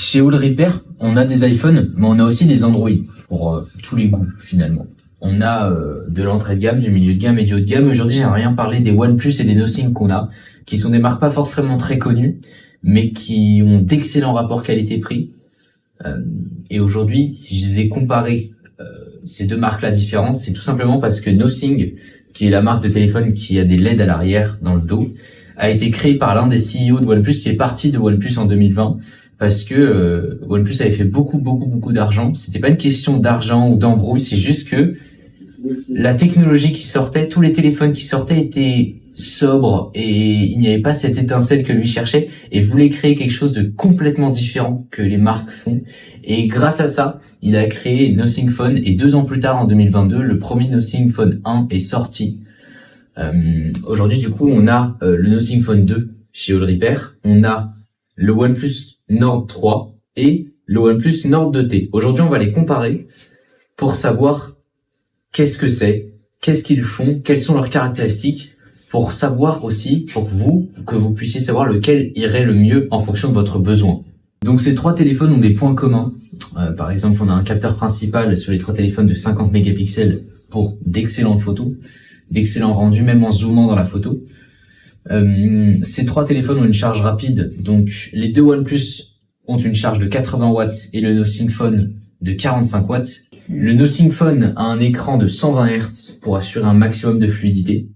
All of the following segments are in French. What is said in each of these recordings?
Chez All Repair, on a des iPhones, mais on a aussi des Android pour tous les goûts finalement. On a de l'entrée de gamme, du milieu de gamme et du haut de gamme. Aujourd'hui, j'aimerais rien parler des OnePlus et des Nothing qu'on a, qui sont des marques pas forcément très connues, mais qui ont d'excellents rapports qualité-prix. Et aujourd'hui, si je les ai comparés, ces deux marques-là différentes, c'est tout simplement parce que Nothing, qui est la marque de téléphone qui a des LED à l'arrière dans le dos, a été créé par l'un des CEO de OnePlus qui est parti de OnePlus en 2020 parce que OnePlus avait fait beaucoup d'argent. C'était pas une question d'argent ou d'embrouille, c'est juste que la technologie qui sortait, tous les téléphones qui sortaient étaient sobres et il n'y avait pas cette étincelle que lui cherchait et voulait créer quelque chose de complètement différent que les marques font. Et grâce à ça, il a créé Nothing Phone et 2 ans plus tard, en 2022, le premier Nothing Phone 1 est sorti. Aujourd'hui, du coup, on a le Nothing Phone 2 chez All Repair, on a le OnePlus Nord 3 et le OnePlus Nord 2T. Aujourd'hui, on va les comparer pour savoir qu'est-ce que c'est, qu'est-ce qu'ils font, quelles sont leurs caractéristiques, pour savoir aussi, pour vous, que vous puissiez savoir lequel irait le mieux en fonction de votre besoin. Donc ces trois téléphones ont des points communs. Par exemple, on a un capteur principal sur les trois téléphones de 50 mégapixels pour d'excellentes photos, d'excellents rendus, même en zoomant dans la photo. Ces trois téléphones ont une charge rapide, donc les deux OnePlus ont une charge de 80 watts et le Nothing Phone de 45 watts. Le Nothing Phone a un écran de 120 Hz pour assurer un maximum de fluidité.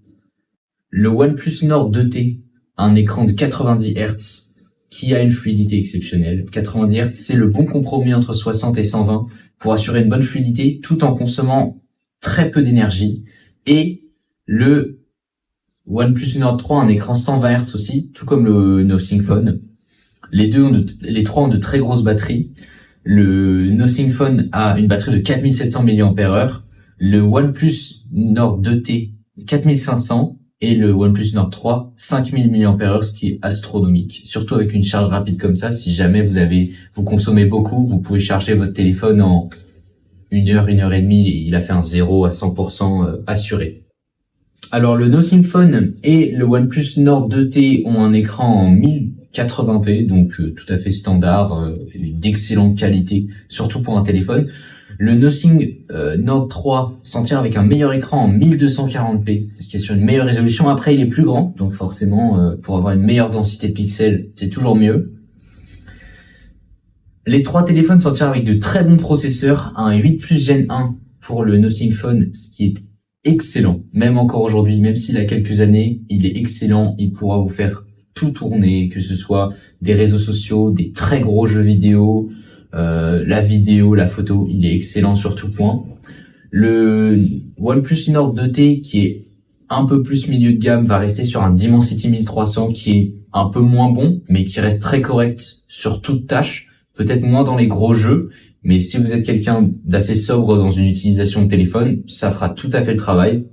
Le OnePlus Nord 2T a un écran de 90 Hz qui a une fluidité exceptionnelle. 90 Hz, c'est le bon compromis entre 60 et 120 pour assurer une bonne fluidité tout en consommant très peu d'énergie. Et le OnePlus Nord 3 a un écran 120 Hz aussi, tout comme le Nothing Phone. Les trois ont de très grosses batteries. Le Nothing Phone a une batterie de 4700 mAh. Le OnePlus Nord 2T 4500 et le OnePlus Nord 3 5000 mAh, ce qui est astronomique. Surtout avec une charge rapide comme ça, si jamais vous consommez beaucoup, vous pouvez charger votre téléphone en 1 heure, 1 heure et demie et il a fait un 0 à 100% assuré. Alors le Nothing Phone et le OnePlus Nord 2T ont un écran en 1080p, donc tout à fait standard, d'excellente qualité, surtout pour un téléphone. Le Nothing Nord 3 s'en tire avec un meilleur écran en 1240p, parce qu'il est sur une meilleure résolution. Après, il est plus grand, donc forcément, pour avoir une meilleure densité de pixels, c'est toujours mieux. Les trois téléphones s'en tirent avec de très bons processeurs, un 8 Plus Gen 1 pour le Nothing Phone, ce qui est excellent, même encore aujourd'hui, même s'il a quelques années, il est excellent, il pourra vous faire tout tourner, que ce soit des réseaux sociaux, des très gros jeux vidéo, la vidéo, la photo, il est excellent sur tout point. Le OnePlus Nord 2T, qui est un peu plus milieu de gamme, va rester sur un Dimensity 1300 qui est un peu moins bon, mais qui reste très correct sur toute tâche, peut-être moins dans les gros jeux, mais si vous êtes quelqu'un d'assez sobre dans une utilisation de téléphone, ça fera tout à fait le travail.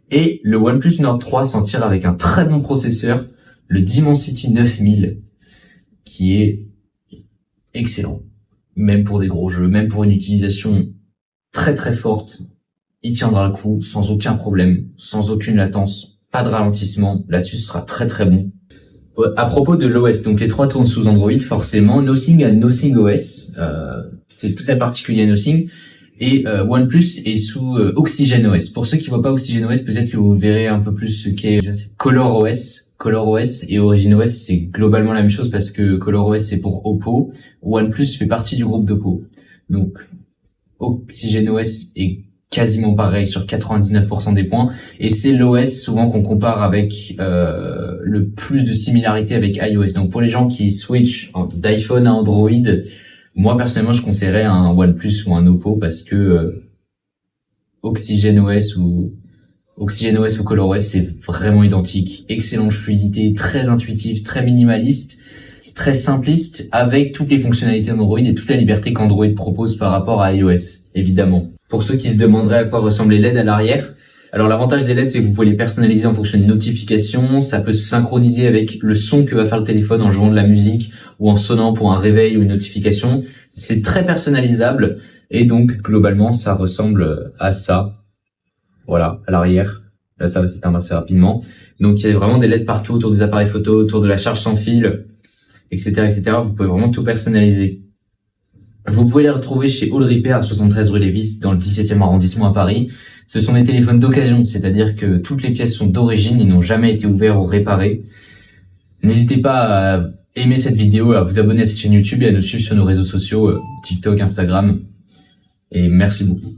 Et le OnePlus Nord 3 s'en tire avec un très bon processeur, le Dimensity 9000, qui est excellent. Même pour des gros jeux, même pour une utilisation très très forte, il tiendra le coup sans aucun problème, sans aucune latence, pas de ralentissement. Là-dessus, ce sera très très bon. À propos de l'OS, donc les trois tournent sous Android, forcément. Nothing a Nothing OS, c'est très particulier à Nothing. Et OnePlus est sous Oxygen OS. Pour ceux qui voient pas Oxygen OS, peut-être que vous verrez un peu plus ce qu'est ColorOS. ColorOS et OriginOS, c'est globalement la même chose parce que ColorOS c'est pour Oppo. OnePlus fait partie du groupe d'Oppo. Donc, OxygenOS est quasiment pareil sur 99% des points. Et c'est l'OS souvent qu'on compare avec le plus de similarité avec iOS. Donc pour les gens qui switchent d'iPhone à Android, moi personnellement je conseillerais un OnePlus ou un Oppo parce que OxygenOS ou ColorOS, c'est vraiment identique. Excellente fluidité, très intuitif, très minimaliste, très simpliste, avec toutes les fonctionnalités d'Android et toute la liberté qu'Android propose par rapport à iOS, évidemment. Pour ceux qui se demanderaient à quoi ressemblent les LED à l'arrière, alors l'avantage des LED, c'est que vous pouvez les personnaliser en fonction de notifications, ça peut se synchroniser avec le son que va faire le téléphone en jouant de la musique ou en sonnant pour un réveil ou une notification. C'est très personnalisable et donc globalement, ça ressemble à ça. Voilà, à l'arrière. Là, ça va s'éteindre assez rapidement. Donc, il y a vraiment des LED partout autour des appareils photo, autour de la charge sans fil. etc., etc. Vous pouvez vraiment tout personnaliser. Vous pouvez les retrouver chez All Repair à 73 rue Lévis, dans le 17e arrondissement à Paris. Ce sont des téléphones d'occasion, c'est-à-dire que toutes les pièces sont d'origine et n'ont jamais été ouvertes ou réparées. N'hésitez pas à aimer cette vidéo, à vous abonner à cette chaîne YouTube et à nous suivre sur nos réseaux sociaux, TikTok, Instagram. Et merci beaucoup.